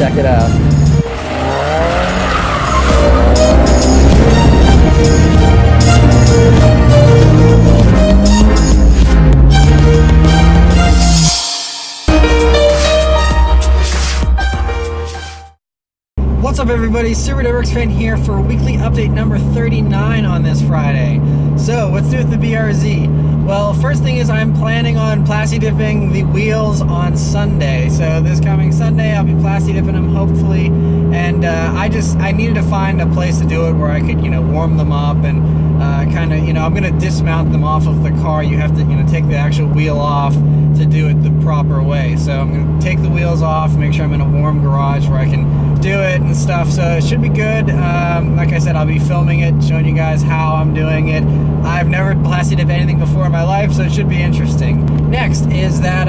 check it out. What's up everybody, Super Networks fan here for weekly update number 39 on this Friday. So, what's new with the BRZ? Well, first thing is I'm planning on plasti dipping the wheels on Sunday. So this coming Sunday I'll be plasti dipping them hopefully, and I needed to find a place to do it where I could, warm them up and kind of, I'm going to dismount them off of the car. You have to, take the actual wheel off to do it the proper way. So I'm going to take the wheels off, make sure I'm in a warm garage where I can do it and stuff. So it should be good. Like I said, I'll be filming it, showing you guys how I'm doing it. I've never plasti dipped anything before in my life, so it should be interesting. Next is that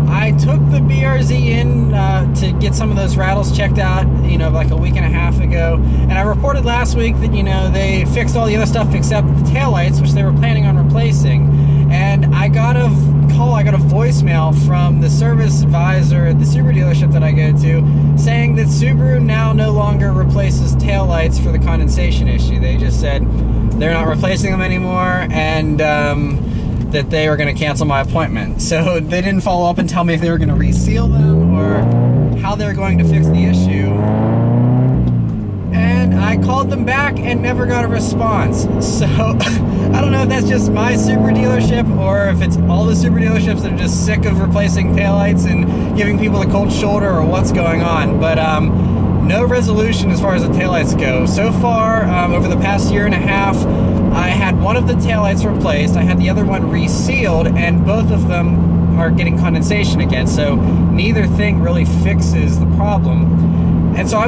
I took the BRZ in to get some of those rattles checked out, like a week and a half ago. And I reported last week that, they fixed all the other stuff except the taillights, which they were planning on replacing. And I got a voicemail from the service advisor at the Subaru dealership that I go to saying that Subaru now no longer replaces taillights for the condensation issue. They just said they're not replacing them anymore, and that they were going to cancel my appointment. So they didn't follow up and tell me if they were going to reseal them or how they were going to fix the issue. And I called them back and never got a response. So I don't know if that's just my Subaru dealership or if it's all the Subaru dealerships that are just sick of replacing taillights and giving people the cold shoulder, or what's going on. But no resolution as far as the taillights go. So far, over the past year and a half, I had one of the taillights replaced, I had the other one resealed, and both of them are getting condensation again. So neither thing really fixes the problem. And so I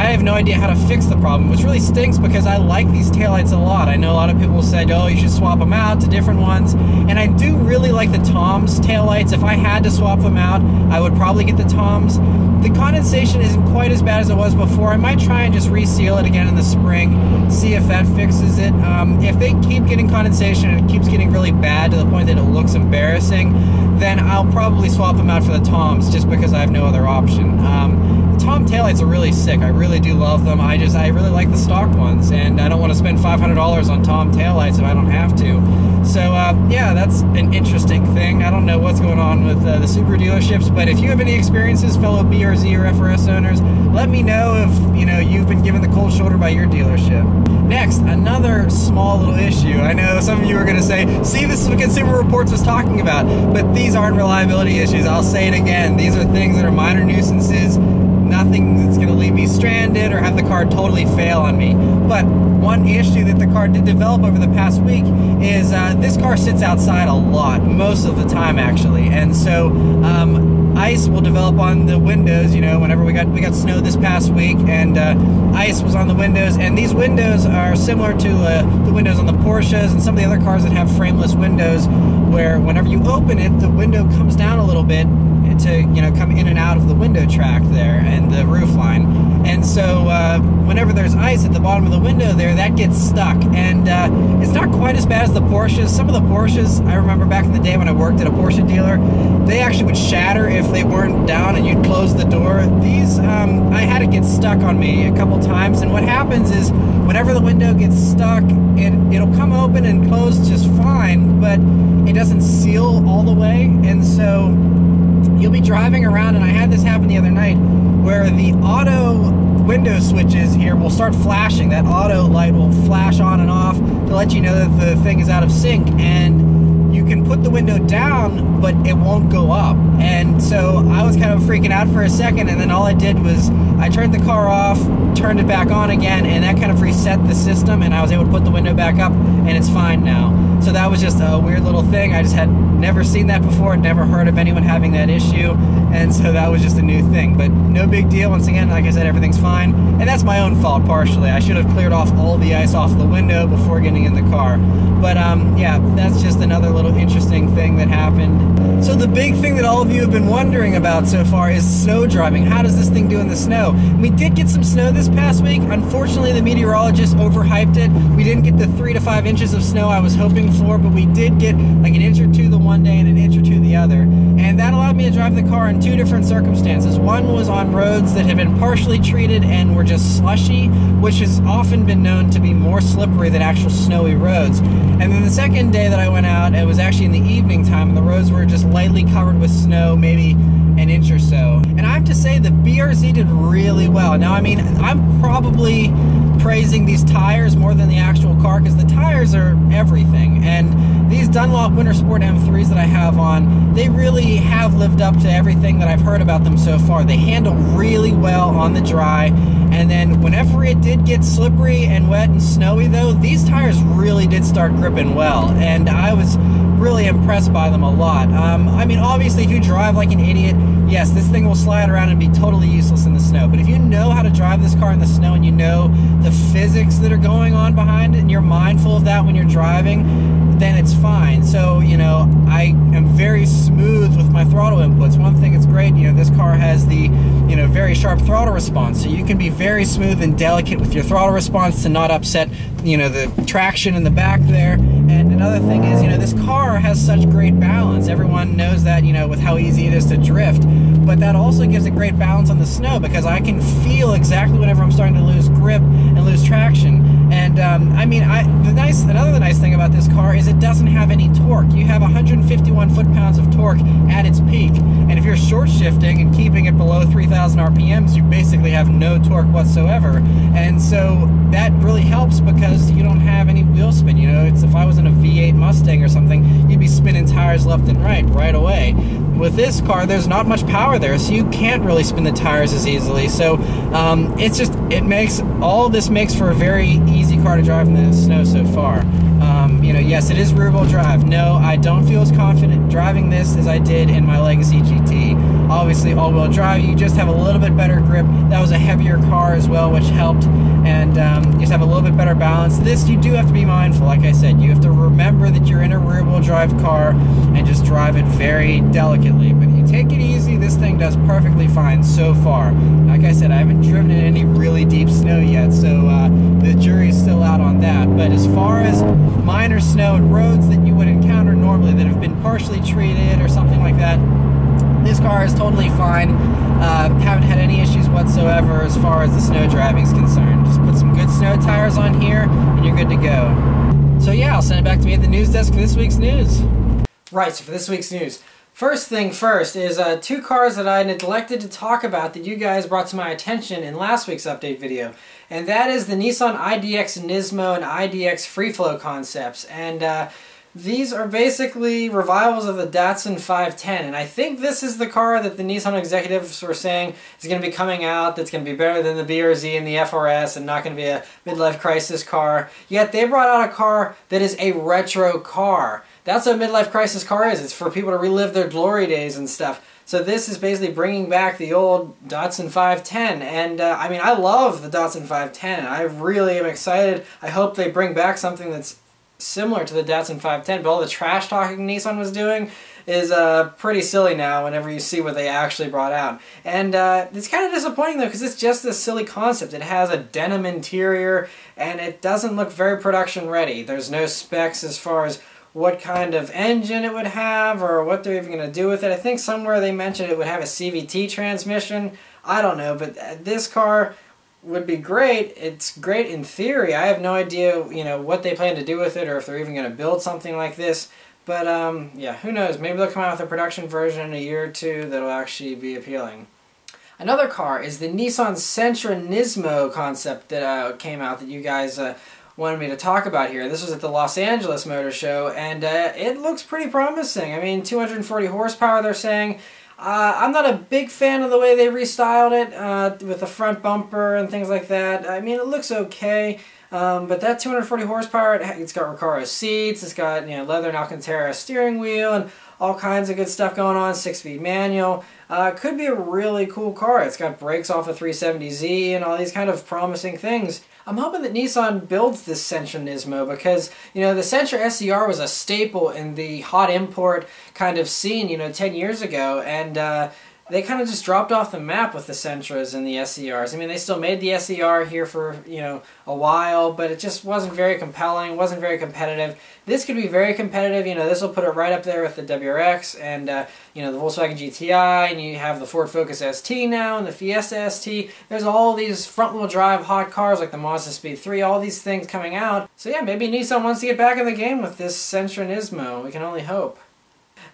have no idea how to fix the problem, which really stinks because I like these taillights a lot. I know a lot of people said, oh, you should swap them out to different ones. And I do really like the Tom's taillights. If I had to swap them out, I would probably get the Tom's. The condensation isn't quite as bad as it was before. I might try and just reseal it again in the spring, see if that fixes it. If they keep getting condensation and it keeps getting really bad to the point that it looks embarrassing, then I'll probably swap them out for the Tom's just because I have no other option. Tom taillights are really sick. I really do love them. I really like the stock ones, and I don't want to spend $500 on Tom taillights if I don't have to. So yeah, that's an interesting thing. I don't know what's going on with the Subaru dealerships, but if you have any experiences, fellow BRZ or FRS owners, let me know if you've been given the cold shoulder by your dealership. Next, another small little issue. I know some of you are going to say, see, this is what Consumer Reports was talking about, but these aren't reliability issues. I'll say it again. These are things that are minor nuisances. Nothing that's going to leave me stranded or have the car totally fail on me. But one issue that the car did develop over the past week is this car sits outside a lot, most of the time actually. And so ice will develop on the windows, whenever we got snow this past week, and ice was on the windows. And these windows are similar to the windows on the Porsches and some of the other cars that have frameless windows, where whenever you open it, the window comes down a little bit to come in and out of the window track there and the roof line. And so whenever there's ice at the bottom of the window there, that gets stuck. And it's not quite as bad as the Porsches. Some of the Porsches, I remember back in the day when I worked at a Porsche dealer, they actually would shatter if they weren't down and you'd close the door. These, I had it get stuck on me a couple times, and what happens is whenever the window gets stuck, it'll come open and close just fine, but it doesn't seal all the way. And so you'll be driving around, and I had this happen the other night, where the auto window switches here will start flashing. That auto light will flash on and off to let you know that the thing is out of sync, and you can put the window down, but it won't go up. And so I was kind of freaking out for a second, and then all I did was I turned the car off, turned it back on again, and that kind of reset the system, and I was able to put the window back up, and it's fine now. So that was just a weird little thing. I just had never seen that before, never heard of anyone having that issue, and so that was just a new thing. But no big deal. Once again, like I said, everything's fine, and that's my own fault partially. I should have cleared off all the ice off the window before getting in the car. But yeah, that's just another little interesting thing that happened. So the big thing that all of you have been wondering about so far is snow driving. How does this thing do in the snow? We did get some snow this past week. Unfortunately, the meteorologist overhyped it. We didn't get the 3 to 5 inches of snow I was hoping for, but we did get like an inch or two the one day and an inch or two the other. And that allowed me to drive the car in 2 different circumstances. One was on roads that had been partially treated and were just slushy, which has often been known to be more slippery than actual snowy roads. And then the second day that I went out, it was actually in the evening time, and the roads were just lightly covered with snow, maybe an inch or so. And I have to say, the BRZ did really well. Now, I mean, I'm probably praising these tires more than the actual car, because the tires are everything. And these Dunlop Wintersport M3s that I have on, they really have lived up to everything that I've heard about them so far. They handle really well on the dry, and then whenever it did get slippery and wet and snowy though, these tires really did start gripping well, and I was really impressed by them a lot. I mean, obviously if you drive like an idiot, yes, this thing will slide around and be totally useless in the snow, but if you know how to drive this car in the snow and you know the physics that are going on behind it and you're mindful of that when you're driving, then it's fine. So, you know, I am very smooth with my throttle inputs. One thing that's great, you know, this car has the, you know, very sharp throttle response, so you can be very smooth and delicate with your throttle response to not upset, you know, the traction in the back there. And another thing is, you know, this car has such great balance. Everyone knows that, you know, with how easy it is to drift, but that also gives it great balance on the snow, because I can feel exactly whenever I'm starting to lose grip and lose traction. And I mean, another nice thing about this car is it doesn't have any torque. You have 151 foot-pounds of torque at its peak, and if you're short shifting and keeping it below 3,000 RPMs, you basically have no torque whatsoever. And so that really helps, because you don't have any wheel spin. You know, it's, if I was in a V8 Mustang or something, you'd be spinning tires left and right away. With this car, there's not much power there, so you can't really spin the tires as easily. So it's just, all this makes for a very easy car to drive in the snow so far. You know, yes, it is rear-wheel drive. No, I don't feel as confident driving this as I did in my Legacy GT. Obviously, all-wheel drive, you just have a little bit better grip. That was a heavier car as well, which helped, and you just have a little bit better balance. This, you do have to be mindful. Like I said, you have to remember that you're in a rear-wheel drive car and just drive it very delicately. But you take it easy, this thing does perfectly fine so far. Like I said, I haven't driven in any really deep snow yet, so the jury's still out on that. But as far as minor snow and roads that you would encounter normally that have been partially treated or something like that, this car is totally fine. Haven't had any issues whatsoever as far as the snow driving is concerned. Just put some good snow tires on here and you're good to go. So yeah, I'll send it back to me at the news desk for this week's news. Right, so for this week's news, first thing first is 2 cars that I neglected to talk about that you guys brought to my attention in last week's update video. And that is the Nissan IDX Nismo and IDX Free Flow concepts. And these are basically revivals of the Datsun 510, and I think this is the car that the Nissan executives were saying is going to be coming out, that's going to be better than the BRZ and the FRS and not going to be a midlife crisis car. Yet they brought out a car that is a retro car. That's what a midlife crisis car is. It's for people to relive their glory days and stuff. So this is basically bringing back the old Datsun 510, and I mean, I love the Datsun 510. I really am excited. I hope they bring back something that's similar to the Datsun 510, but all the trash talking Nissan was doing is pretty silly now whenever you see what they actually brought out. And it's kind of disappointing though, because it's just this silly concept. It has a denim interior and it doesn't look very production ready. There's no specs as far as what kind of engine it would have or what they're even going to do with it. I think somewhere they mentioned it would have a CVT transmission. I don't know, but this car would be great. It's great in theory. I have no idea, you know, what they plan to do with it or if they're even going to build something like this. But yeah, who knows? Maybe they'll come out with a production version in a year or two that'll actually be appealing. Another car is the Nissan Sentra Nismo concept that came out that you guys wanted me to talk about here. This was at the Los Angeles Motor Show, and it looks pretty promising. I mean, 240 horsepower, they're saying. I'm not a big fan of the way they restyled it with the front bumper and things like that. I mean, it looks okay, but that 240 horsepower, it's got Recaro seats, it's got, you know, leather and Alcantara steering wheel, and all kinds of good stuff going on. 6-speed manual. Could be a really cool car. It's got brakes off a 370Z and all these kind of promising things. I'm hoping that Nissan builds this Sentra Nismo because, you know, the Sentra SCR was a staple in the hot import kind of scene, you know, 10 years ago, and they kind of just dropped off the map with the Sentras and the SCRs. I mean, they still made the SCR here for, you know, a while, but it just wasn't very compelling, wasn't very competitive. This could be very competitive. You know, this will put it right up there with the WRX and, you know, the Volkswagen GTI, and you have the Ford Focus ST now and the Fiesta ST. There's all these front-wheel drive hot cars like the Mazda Speed 3, all these things coming out. So yeah, maybe Nissan wants to get back in the game with this Sentra Nismo. We can only hope.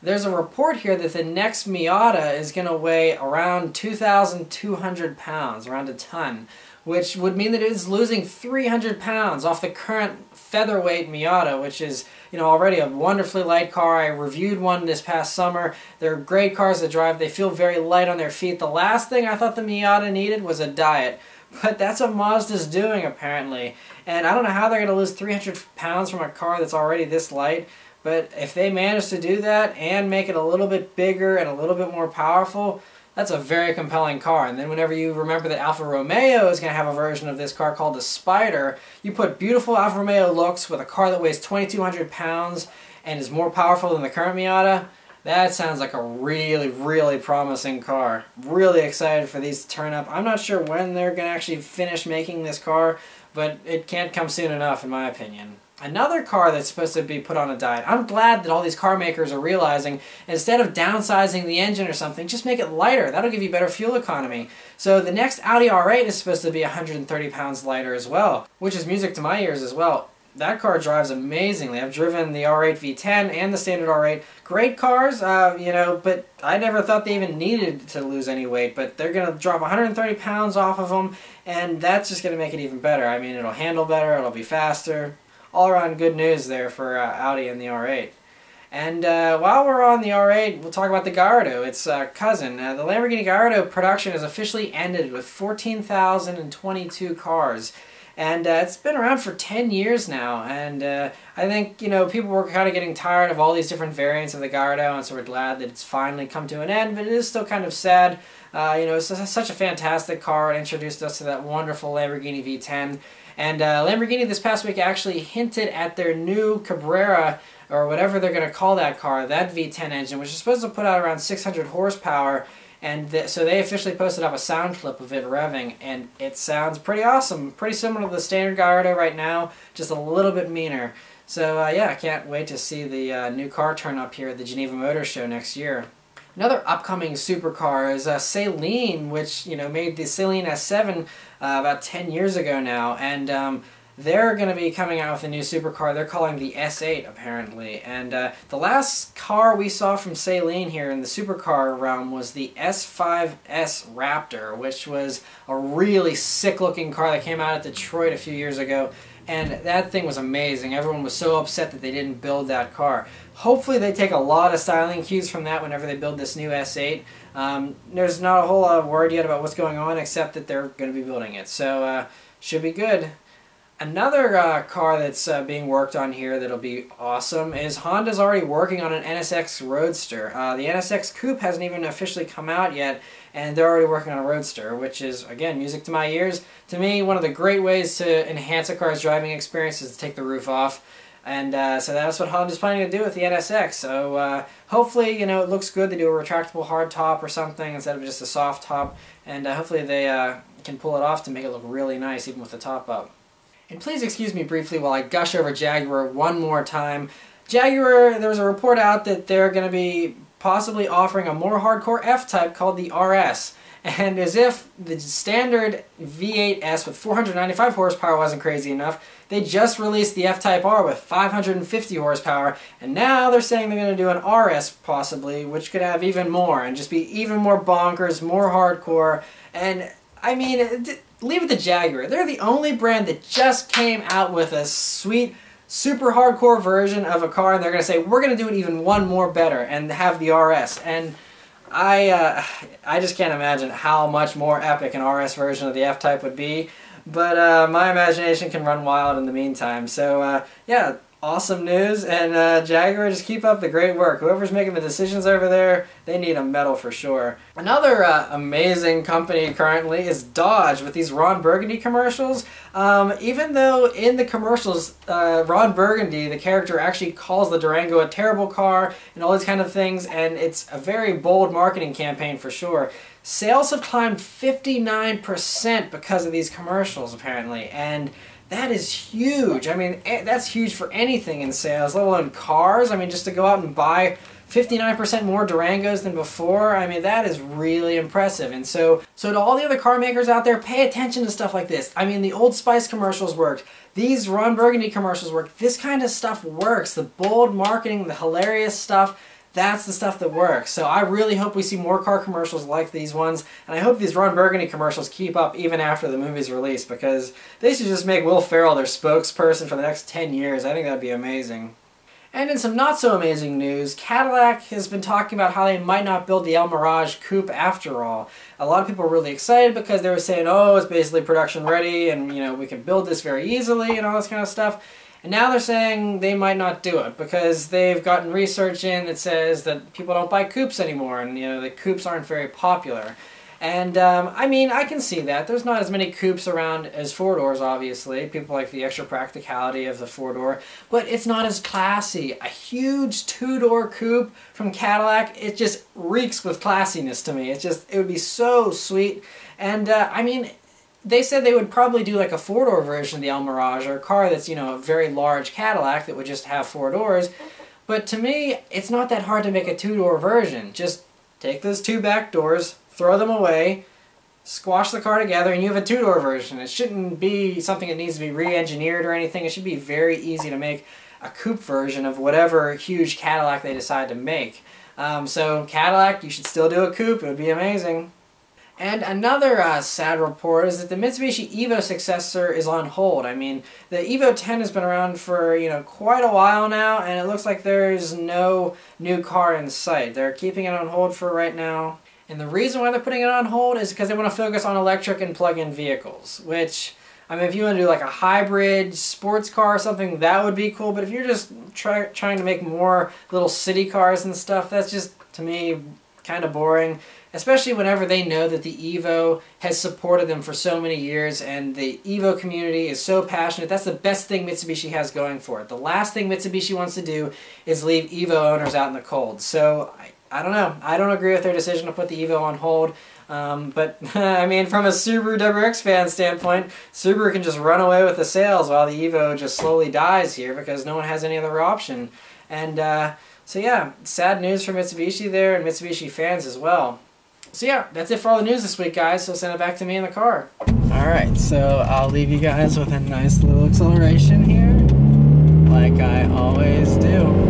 There's a report here that the next Miata is going to weigh around 2,200 pounds, around a ton, which would mean that it is losing 300 pounds off the current featherweight Miata, which is, you know, already a wonderfully light car. I reviewed one this past summer. They're great cars to drive. They feel very light on their feet. The last thing I thought the Miata needed was a diet, but that's what Mazda's doing apparently. And I don't know how they're going to lose 300 pounds from a car that's already this light. But if they manage to do that and make it a little bit bigger and a little bit more powerful, that's a very compelling car. And then whenever you remember that Alfa Romeo is going to have a version of this car called the Spider, you put beautiful Alfa Romeo looks with a car that weighs 2,200 pounds and is more powerful than the current Miata. That sounds like a really, really promising car. Really excited for these to turn up. I'm not sure when they're going to actually finish making this car, but it can't come soon enough in my opinion. Another car that's supposed to be put on a diet. I'm glad that all these car makers are realizing instead of downsizing the engine or something, just make it lighter. That'll give you better fuel economy. So the next Audi R8 is supposed to be 130 pounds lighter as well, which is music to my ears as well. That car drives amazingly. I've driven the R8 V10 and the standard R8. Great cars, you know, but I never thought they even needed to lose any weight. But they're going to drop 130 pounds off of them, and that's just going to make it even better. I mean, it'll handle better, it'll be faster. All around good news there for Audi and the R8. And while we're on the R8, we'll talk about the Gallardo, its cousin. The Lamborghini Gallardo production has officially ended with 14,022 cars. And it's been around for 10 years now, and I think, you know, people were kind of getting tired of all these different variants of the Gallardo, and so we're glad that it's finally come to an end, but it is still kind of sad. You know, it's such a fantastic car. It introduced us to that wonderful Lamborghini V10. And Lamborghini this past week actually hinted at their new Cabrera, or whatever they're going to call that car, that V10 engine, which is supposed to put out around 600 horsepower. And so they officially posted up a sound clip of it revving, and it sounds pretty awesome. Pretty similar to the standard Gallardo right now, just a little bit meaner. So yeah, I can't wait to see the new car turn up here at the Geneva Motor Show next year. Another upcoming supercar is Saleen, which, you know, made the Saleen S7 about 10 years ago now, and they're going to be coming out with a new supercar. They're calling the S8 apparently, and the last car we saw from Saleen here in the supercar realm was the S5S Raptor, which was a really sick-looking car that came out at Detroit a few years ago. And that thing was amazing. Everyone was so upset that they didn't build that car. Hopefully they take a lot of styling cues from that whenever they build this new S8. There's not a whole lot of word yet about what's going on, except that they're going to be building it. So should be good. Another car that's being worked on here that'll be awesome is Honda's already working on an NSX Roadster. The NSX Coupe hasn't even officially come out yet, and they're already working on a Roadster, which is, again, music to my ears. To me, one of the great ways to enhance a car's driving experience is to take the roof off. And so that's what Honda's planning to do with the NSX. So hopefully, you know, it looks good. They do a retractable hard top or something instead of just a soft top. And hopefully they can pull it off to make it look really nice, even with the top up. And please excuse me briefly while I gush over Jaguar one more time. Jaguar, there was a report out that they're going to be possibly offering a more hardcore F-Type called the RS. And as if the standard V8S with 495 horsepower wasn't crazy enough, they just released the F-Type R with 550 horsepower, and now they're saying they're going to do an RS possibly, which could have even more, and just be even more bonkers, more hardcore. And I mean, leave it to Jaguar. They're the only brand that just came out with a sweet, super hardcore version of a car, and they're going to say, we're going to do it even one more better and have the RS. And I just can't imagine how much more epic an RS version of the F-Type would be. But my imagination can run wild in the meantime. So yeah, Awesome news, and Jaguar, just keep up the great work. Whoever's making the decisions over there, they need a medal for sure. Another amazing company currently is Dodge with these Ron Burgundy commercials. Even though in the commercials, Ron Burgundy, the character, actually calls the Durango a terrible car and all these kind of things, and it's a very bold marketing campaign for sure. Sales have climbed 59% because of these commercials, apparently, and that is huge. I mean, that's huge for anything in sales, let alone cars. I mean, just to go out and buy 59% more Durangos than before, I mean, that is really impressive. And so to all the other car makers out there, pay attention to stuff like this. I mean, the Old Spice commercials worked. These Ron Burgundy commercials work. This kind of stuff works. The bold marketing, the hilarious stuff, that's the stuff that works. So I really hope we see more car commercials like these ones, and I hope these Ron Burgundy commercials keep up even after the movie's release, because they should just make Will Ferrell their spokesperson for the next 10 years. I think that'd be amazing. And in some not so amazing news, Cadillac has been talking about how they might not build the El Mirage Coupe after all. A lot of people are really excited because they were saying, oh, it's basically production ready and, you know, we can build this very easily and all this kind of stuff. And now they're saying they might not do it because they've gotten research in that says that people don't buy coupes anymore, and you know the coupes aren't very popular. And I mean, I can see that. There's not as many coupes around as four-doors, obviously. People like the extra practicality of the four-door, but it's not as classy. A huge two-door coupe from Cadillac, it just reeks with classiness to me. It would be so sweet. And I mean, they said they would probably do like a four-door version of the El Mirage, or a car that's, you know, a very large Cadillac that would just have four doors. But to me, it's not that hard to make a two-door version. Just take those two back doors, throw them away, squash the car together, and you have a two-door version. It shouldn't be something that needs to be re-engineered or anything. It should be very easy to make a coupe version of whatever huge Cadillac they decide to make. So Cadillac, you should still do a coupe. It would be amazing. And another sad report is that the Mitsubishi Evo successor is on hold. I mean, the Evo 10 has been around for, you know, quite a while now, and it looks like there's no new car in sight. They're keeping it on hold for right now. And the reason why they're putting it on hold is because they want to focus on electric and plug-in vehicles, which, I mean, if you want to do like a hybrid sports car or something, that would be cool. But if you're just trying to make more little city cars and stuff, that's just, to me, kind of boring. Especially whenever they know that the Evo has supported them for so many years, and the Evo community is so passionate. That's the best thing Mitsubishi has going for it. The last thing Mitsubishi wants to do is leave Evo owners out in the cold. So, I don't know. I don't agree with their decision to put the Evo on hold. But, I mean, from a Subaru WRX fan standpoint, Subaru can just run away with the sales while the Evo just slowly dies here because no one has any other option. And, so yeah, sad news for Mitsubishi there, and Mitsubishi fans as well. So yeah, that's it for all the news this week, guys, so send it back to me in the car. Alright, so I'll leave you guys with a nice little acceleration here, like I always do.